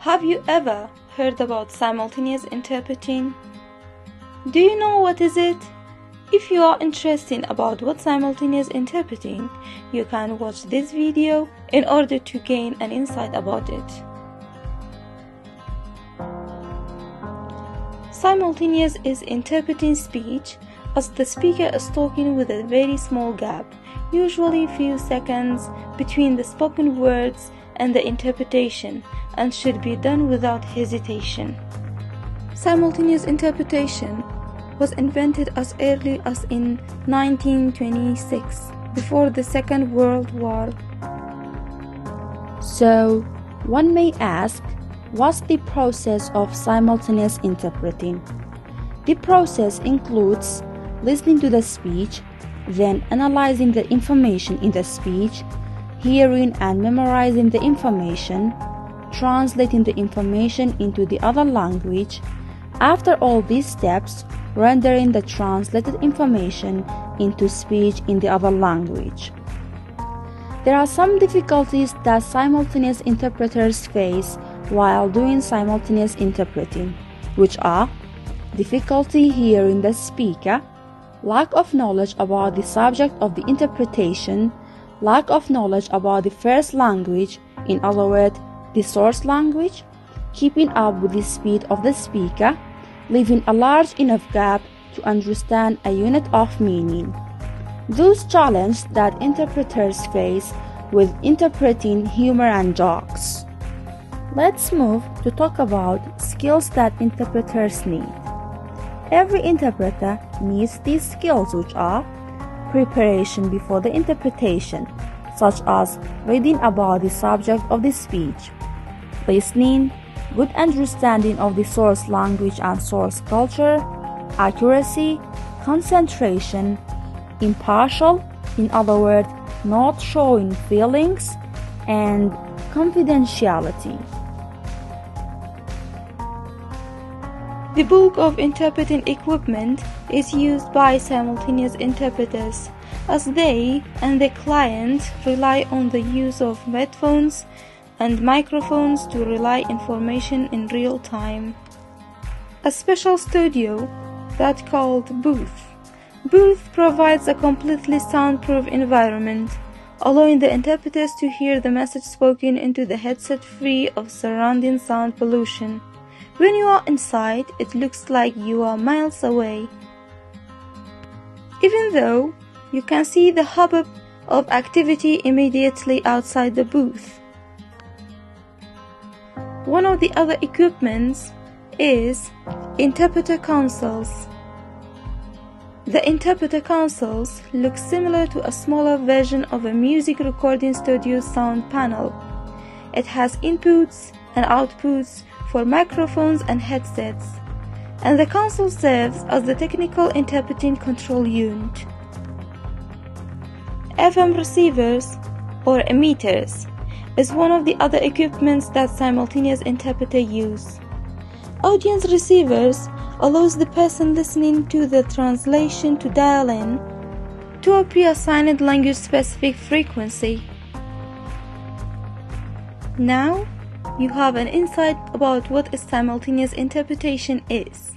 Have you ever heard about simultaneous interpreting? Do you know what is it? If you are interested about what simultaneous interpreting, you can watch this video in order to gain an insight about it. Simultaneous is interpreting speech as the speaker is talking with a very small gap, usually few seconds between the spoken words and the interpretation, and should be done without hesitation. Simultaneous interpretation was invented as early as in 1926, before the Second World War. So, one may ask, what's the process of simultaneous interpreting? The process includes listening to the speech, then analyzing the information in the speech, hearing and memorizing the information, translating the information into the other language. After all these steps, rendering the translated information into speech in the other language. There are some difficulties that simultaneous interpreters face while doing simultaneous interpreting, which are difficulty hearing the speaker, lack of knowledge about the subject of the interpretation, lack of knowledge about the first language, in other words, the source language, keeping up with the speed of the speaker, leaving a large enough gap to understand a unit of meaning. Those challenges that interpreters face with interpreting humor and jokes. Let's move to talk about skills that interpreters need. Every interpreter needs these skills, which are preparation before the interpretation, such as reading about the subject of the speech, listening, good understanding of the source language and source culture, accuracy, concentration, impartial, in other words, not showing feelings, and confidentiality. The bulk of interpreting equipment is used by simultaneous interpreters, as they and the client rely on the use of headphones and microphones to relay information in real time. A special studio that's called booth. Booth provides a completely soundproof environment, allowing the interpreters to hear the message spoken into the headset free of surrounding sound pollution. When you are inside, it looks like you are miles away, even though you can see the hubbub of activity immediately outside the booth. One of the other equipments is interpreter consoles. The interpreter consoles look similar to a smaller version of a music recording studio sound panel. It has inputs and outputs for microphones and headsets, and the console serves as the technical interpreting control unit. FM receivers or emitters is one of the other equipments that simultaneous interpreters use. Audience receivers allows the person listening to the translation to dial in to a pre-assigned language-specific frequency. Now, you have an insight about what a simultaneous interpretation is.